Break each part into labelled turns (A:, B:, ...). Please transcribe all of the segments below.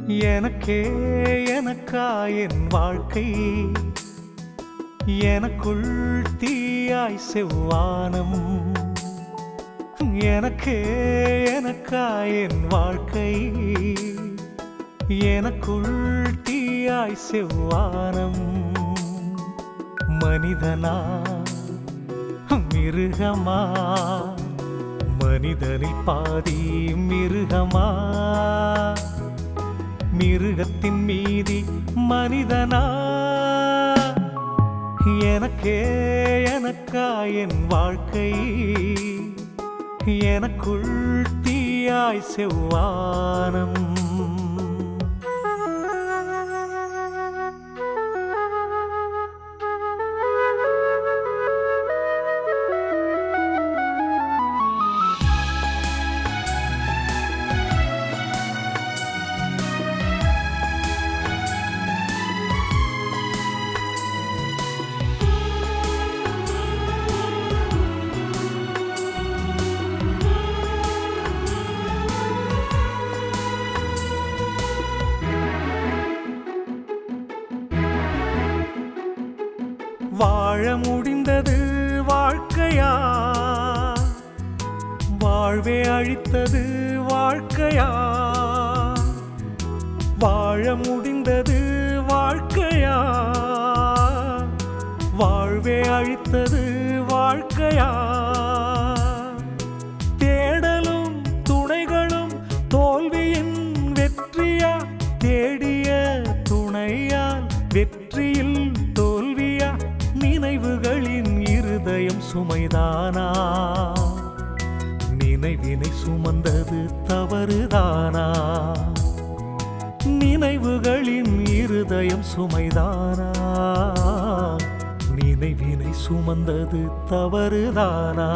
A: எனக்கே எனக்கா என் வாழ்க்கை, எனக்குள் தீயாய் செவ்வானம். எனக்கே எனக்கா என் வாழ்க்கை, எனக்குள் தீயாய் செவ்வானம். மனிதனா மிருகமா, மனிதனில் பாதி மிருகமா, மிருகத்தின் மீதி மனிதனா. எனக்கே எனக்கா என் வாழ்க்கை, எனக்குள் தீயாய் செவ்வானம். வாழ முடிந்தது வாழ்க்கையா, வாழ்வே அழித்தது வாழ்க்கையா. வாழ முடிந்தது வாழ்க்கையா, வாழ்வே அழித்தது வாழ்க்கையா. தேடலும் துணைகளும் தோல்வியின் வெற்றியா, தேடிய துணையால் வெற்றியில் தோல்வியா. நினைவுகளின் இருதயம் சுமைதானா, நினைவினை சுமந்தது தவறுதானா. நினைவுகளின் இருதயம் சுமைதானா, நினைவினை சுமந்தது தவறுதானா.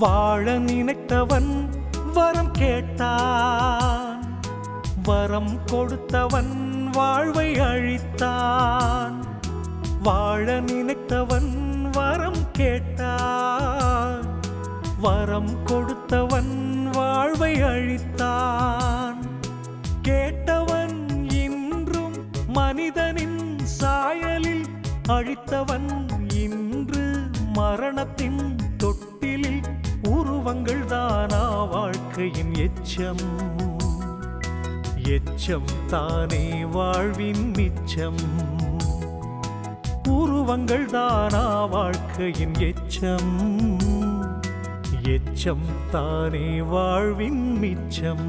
A: வாழ நினைத்தவன் வரம் கேட்டான், வரம் கொடுத்தவன் வாழ்வை அழித்தான். வாழ நினைத்தவன் வரம் கேட்டான், வரம் கொடுத்தவன் வாழ்வை அழித்தான். கேட்டவன் இன்றும் மனிதனின் சாயலில், அழித்தவன் இன்று மரணத்தின் தொட்டிலில். உருவங்கள் தானா வாழ்க்கையின் எச்சம், எச்சம் தானே வாழ்வின் மிச்சம். உருவங்கள் தானா வாழ்க்கையின் எச்சம், எச்சம் தானே வாழ்வின் மிச்சம்.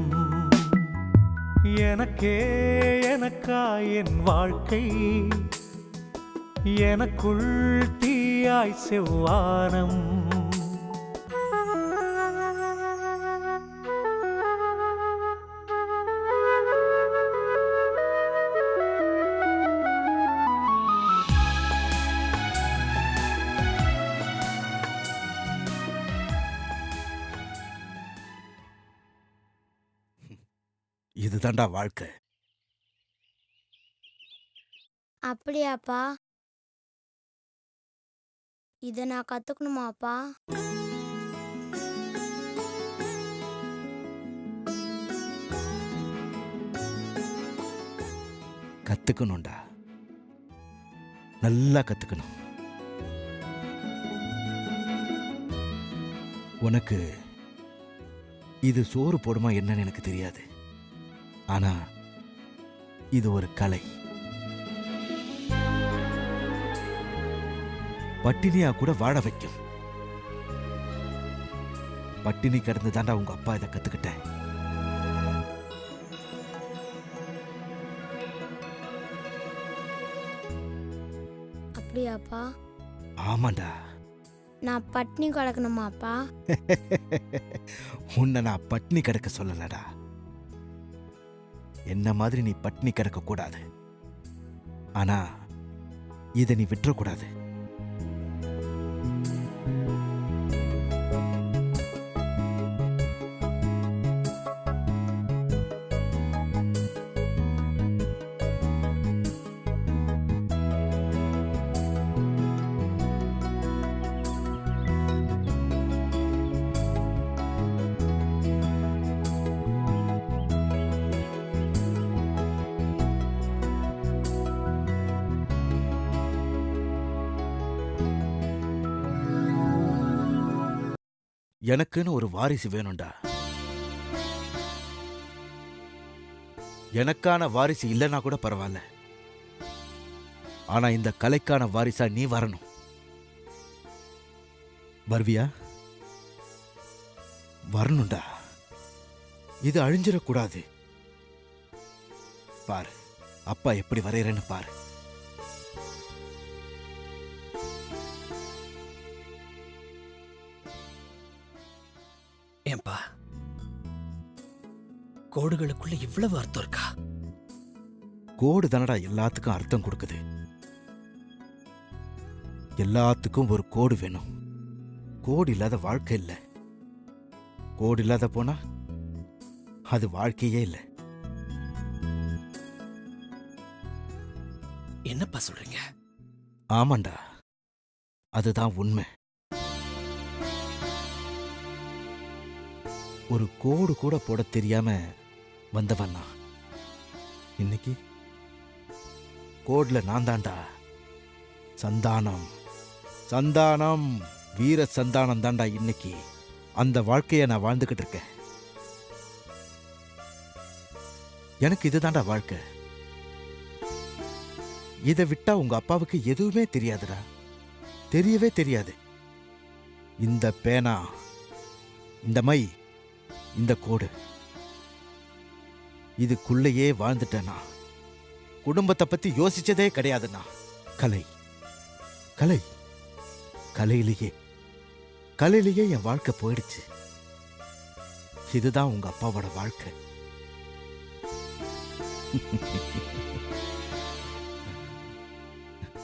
A: எனக்கே எனக்கா என் வாழ்க்கை, எனக்குள் தீயாய் செவ்வானம்.
B: இதுதான்டா வாழ்க்கை.
C: அப்படியாப்பா? இதை நான் கத்துக்கணுமாப்பா?
B: கத்துக்கணும்டா, நல்லா கத்துக்கணும். உனக்கு இது சோறு போடுமா என்னன்னு எனக்கு தெரியாது, ஆனா இது ஒரு கலை. பட்டினியா கூட வாழ வைக்கும். பட்டினி கிடந்து தாண்டா உங்க அப்பா இதை கத்துக்கிட்டேன்.
C: அப்படியாப்பா?
B: ஆமாண்டா.
C: நான் பட்னி கிடக்கணுமாப்பா?
B: உன்னை நான் பட்னி கிடக்க சொல்லலடா. என்ன மாதிரி நீ பட்னி கிடக்க கூடாது. ஆனா இதை நீ விட்டுறக்கூடாது. எனக்குன்னு ஒரு வாரிசு வேணும்டா. எனக்கான வாரிசு இல்லைன்னா கூட பரவாயில்ல. ஆனா இந்த கலைக்கான வாரிசா நீ வரணும். வருவியா? வரணும்டா. இது அழிஞ்சிடக்கூடாது. பாரு, அப்பா எப்படி வரையறேன்னு பாரு.
D: ஏன்பா, கோடுகளுக்குள்ள இவ்வளவு அர்த்தம் இருக்கா?
B: கோடு தானடா எல்லாத்துக்கும் அர்த்தம் கொடுக்குது. எல்லாத்துக்கும் ஒரு கோடு வேணும். கோடு இல்லாத வாழ்க்கை இல்லை. கோடு இல்லாத போனா அது வாழ்க்கையே இல்லை.
D: என்னப்பா சொல்றீங்க?
B: ஆமாண்டா, அதுதான் உண்மை. ஒரு கோடு கூட போட தெரியாம வந்தவன் நான். இன்னைக்கு கோட்ல நான் தாண்டா சந்தானம். சந்தானம், வீர சந்தானம் தாண்டா இன்னைக்கு. அந்த வாழ்க்கைய நான் வாழ்ந்துகிட்டு இருக்கேன். எனக்கு இதுதாண்டா வாழ்க்கை. இதை விட்டா உங்க அப்பாவுக்கு எதுவுமே தெரியாதுடா. தெரியவே தெரியாது. இந்த பேனா, இந்த மை, இந்த கோடு, இதுக்குள்ளேயே வாழ்ந்துட்டேனா. குடும்பத்தை பத்தி யோசிச்சதே கிடையாதுண்ணா. கலை கலை கலையிலேயே என் வாழ்க்கை போயிடுச்சு. இதுதான் உங்க அப்பாவோட வாழ்க்கை.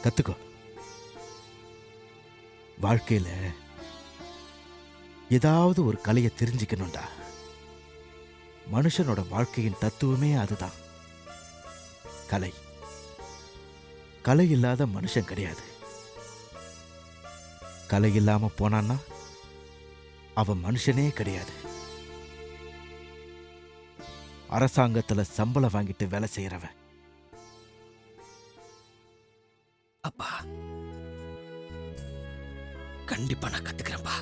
B: கத்துக்கோ. வாழ்க்கையில ஏதாவது ஒரு கலையை தெரிஞ்சுக்கணும்டா. மனுஷனோட வாழ்க்கையின் தத்துவமே அதுதான். கலை. கலை இல்லாத மனுஷன் கிடையாது. கலை இல்லாம போனான்னா அவன் மனுஷனே கிடையாது. அரசாங்கத்துல சம்பளம் வாங்கிட்டு வேலை செய்யறவன்.
D: அப்பா, கண்டிப்பா நான் கத்துக்கிறேன்பா.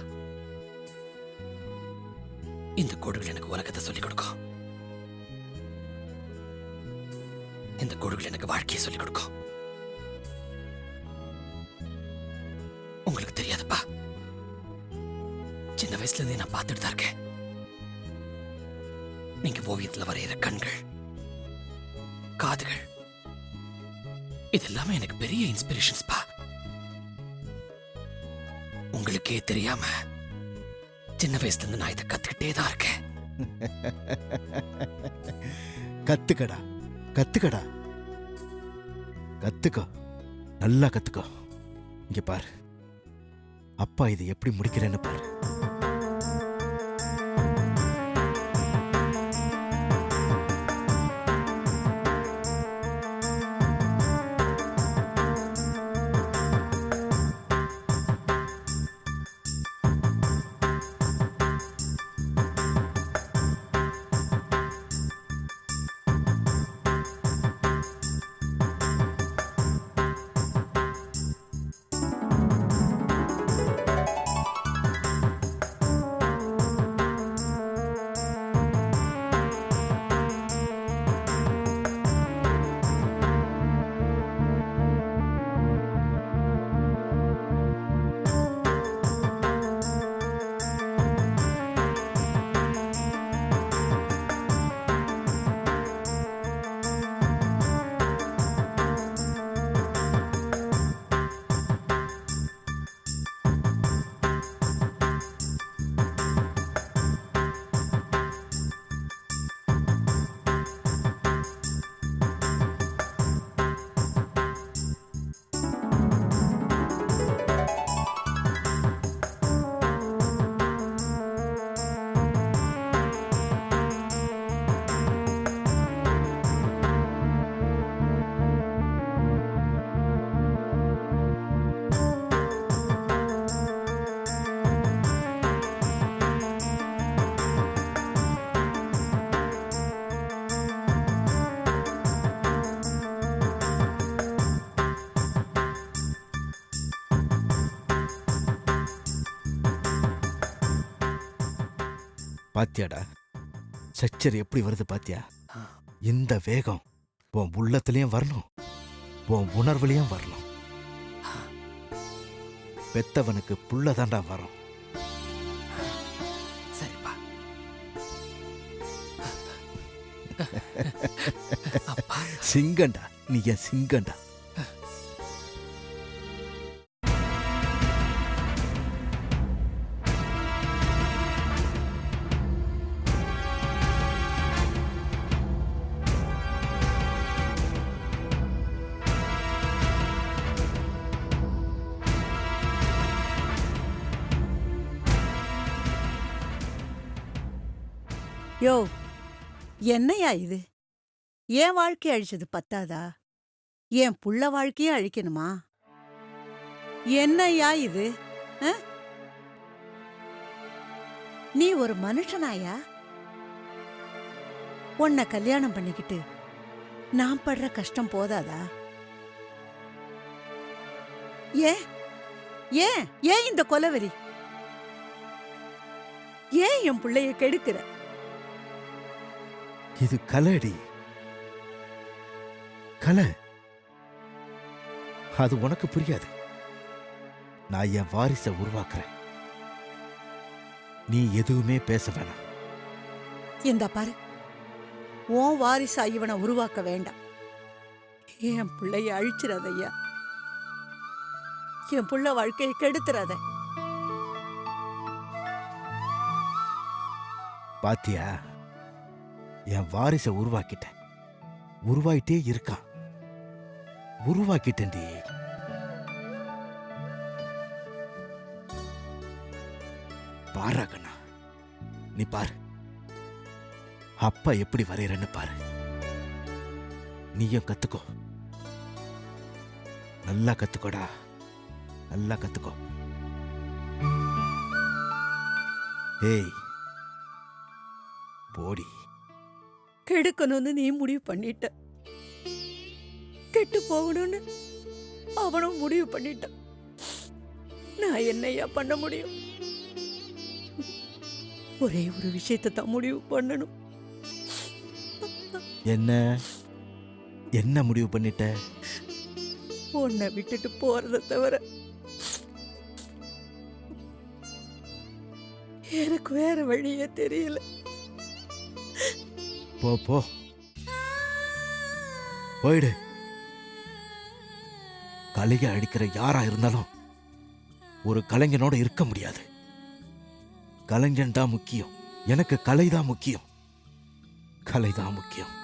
D: இந்த கோடுகள் எனக்கு உலகத்தை சொல்லிக் கொடுக்கும். இந்த கோடுகள் எனக்கு வாழ்க்கையை சொல்லிக் கொடுக்கும். உங்களுக்கு தெரியாதுப்பா, சின்ன வயசுல இருந்தே நான் பார்த்துட்டு தான் இருக்கேன். நீங்க ஓவியத்துல வரைகிற கண்கள், காதுகள், இதெல்லாமே எனக்கு பெரிய இன்ஸ்பிரேஷன்ஸ்பா. உங்களுக்கே தெரியாம சின்ன வயசுல இருந்து நான் இதை கத்துக்கிட்டே தான் இருக்கேன்.
B: கத்துக்கடா, கத்துக்கடா, கத்துக்கோ, நல்லா கத்துக்கோ. இங்க பாரு, அப்பா இதை எப்படி முடிக்கிறேன்னு பாரு. பாத்தியாடா, ஸ்ட்ரக்சர் எப்படி வருது பாத்தியா? இந்த வேகம் உன் உள்ளத்துலயும் வரணும், உன் உணர்வுலயும் வரணும். பெத்தவனுக்கு புள்ளதாண்டா வரும்.
D: சரிப்பா. அப்பா
B: சிங்கண்டா, நீ என் சிங்கண்டா.
E: யோ, என்னையா இது? என் வாழ்க்கைய அழிச்சது பத்தாதா? என் புள்ள வாழ்க்கைய அழிக்கணுமா? என்னையா இது? ஆ? நீ ஒரு மனுஷனாயா? உன்னை கல்யாணம் பண்ணிக்கிட்டு நான் படுற கஷ்டம் போதாதா? ஏன் ஏன் ஏன் இந்த கொலவெறி? ஏன் என் புள்ளைய கெடுக்கிற?
B: இது கலைடி, கலை. அது உனக்கு புரியாது. நான் என் வாரிசை உருவாக்குறேன். நீ எதுவுமே பேச வேணாம்.
E: இந்த பாரு, உன் வாரிசா இவனை உருவாக்க வேண்டாம். என் பிள்ளைய அழிச்சிடாதய்யா. என் புள்ள வாழ்க்கையை கெடுத்துறாத.
B: பாத்தியா, என் வாரிசை உருவாக்கிட்டேன். உருவாயிட்டே இருக்கான். உருவாக்கிட்டேன்டி. பாரா கண்ணா, நீ பாரு, அப்பா எப்படி வரையறன்னு பாரு. நீயும் கத்துக்கோ, நல்லா கத்துக்கோடா, நல்லா கத்துக்கோ. ஏய் போடி.
E: கெடுக்கணும்னு நீ முடிவு பண்ணிட்ட, கெட்டு போகணும்னு அவனும் முடிவு பண்ணிட்டான். நான் என்னையா பண்ண முடியும்? ஒரே ஒரு விஷயத்தை தான் முடிவு பண்ணணும்.
B: என்ன என்ன முடிவு பண்ணிட்ட?
E: உன்னை விட்டுட்டு போறத தவிர எனக்கு வேற வழியே தெரியல.
B: போ போ, போயிடு. கலைய அடிக்கிற யாரா இருந்தாலும் ஒரு கலைஞனோட இருக்க முடியாது. கலைஞன் தான் முக்கியம். எனக்கு கலைதான் முக்கியம், கலைதான் முக்கியம்.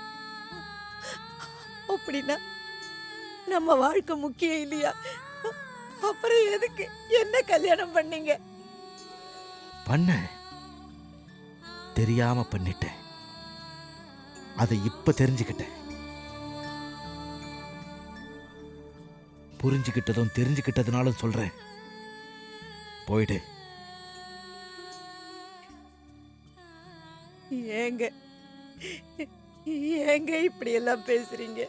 E: அப்படின்னா நம்ம வாழ்க்கை முக்கியம் இல்லையா? அப்புறம் எதுக்கு என்ன கல்யாணம் பண்ணீங்க?
B: பண்ண தெரியாம பண்ணிட்டேன். அதை இப்ப தெரிஞ்சுக்கிட்டேன். புரிஞ்சுக்கிட்டதும் தெரிஞ்சுக்கிட்டதுனாலும் சொல்றேன், போயிடு.
E: ஏங்க ஏங்க இப்படி எல்லாம் பேசுறீங்க?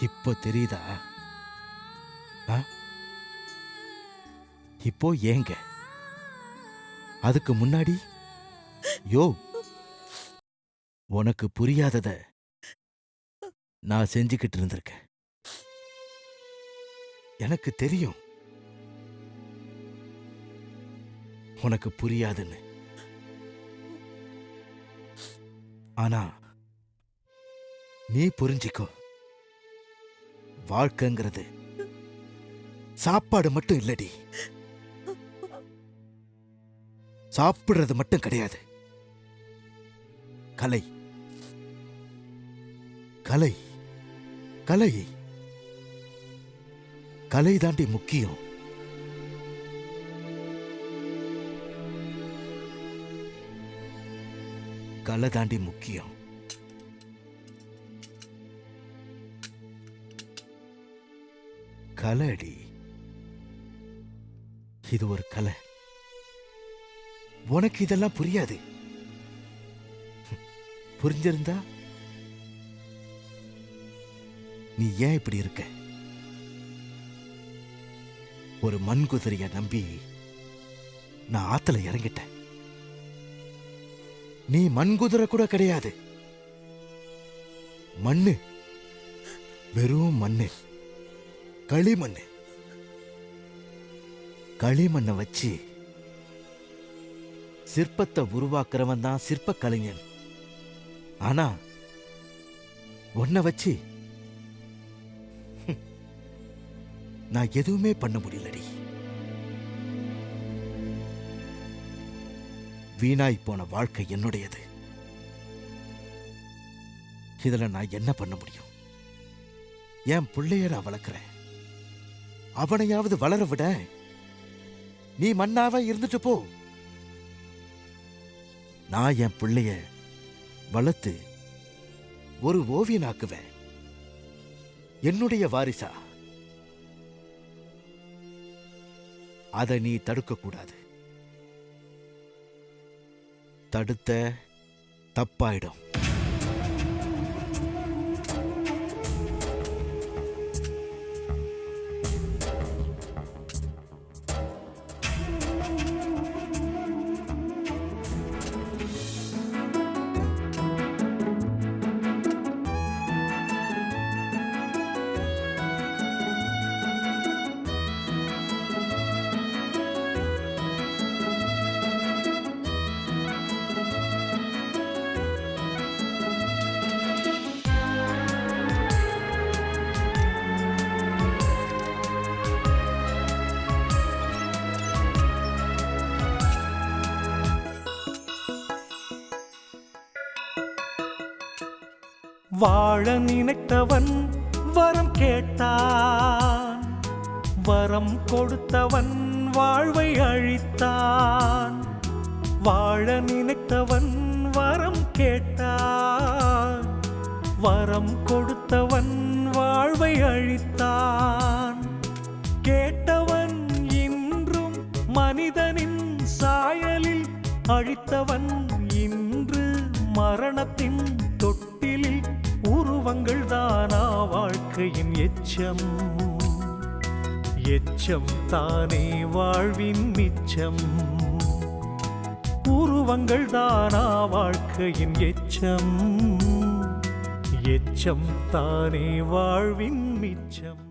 B: இப்போ தெரியுதா? ஆ? இப்போ ஏங்க? அதுக்கு முன்னாடி யோ, உனக்கு புரியாதத நான் செஞ்சுக்கிட்டு இருந்திருக்கேன். எனக்கு தெரியும் உனக்கு புரியாதுன்னு. ஆனா நீ புரிஞ்சிக்கோ, வாழ்க்கைங்கிறது சாப்பாடு மட்டும் இல்லடி, சாப்பிடுறது மட்டும் கிடையாது. கலை, கலை, கலை, கலை தாண்டி முக்கியம். கலை தாண்டி முக்கியம். கலை அடி, இது ஒரு கலை. உனக்கு இதெல்லாம் புரியாது. புரிஞ்சிருந்தா நீ ஏன் இப்படி இருக்க? ஒரு மண் குதிரைய நம்பி நான் ஆத்துல இறங்கிட்டேன். நீ மண்குதிரை கூட கிடையாது. மண்ணு, வெறும் மண்ணு, களிமண்ணு. களிமண்ணை வச்சு சிற்பத்தை உருவாக்குறவன் தான் சிற்ப கலைஞன். ஆனா உன்னை வச்சு நான் எதுவுமே பண்ண முடியலடி. வீணாய் போன வாழ்க்கை என்னுடையது. இதுல நான் என்ன பண்ண முடியும்? என் பிள்ளைய நான் வளர்க்கிறேன். அவனையாவது வளர விட. நீ மண்ணாவ இருந்துட்டு போ. நான் என் பிள்ளைய வளர்த்து ஒரு ஓவியனாக்குவேன். என்னுடைய வாரிசா. அதை நீ தடுக்க கூடாது. தடுத்த தப்பாயிடும்.
A: வாழ நினைத்தவன் வரம் கேட்டான், வரம் கொடுத்தவன் வாழ்வை அழித்தான். வாழ நினைத்தவன் வரம் கேட்டான், வரம் கொடுத்தவன் வாழ்வை அழித்தான். கேட்டவன் இன்றும் மனிதனின் சாயலில், அழித்தவன் இன்று மரணத்தின் தொட்டிலில். உருவங்கள் தானா வாழ்க்கையின் எச்சம், எச்சம் தானே வாழ்வின் மிச்சம். உருவங்கள் தானா வாழ்க்கையின் எச்சம், எச்சம் தானே வாழ்வின் மிச்சம்.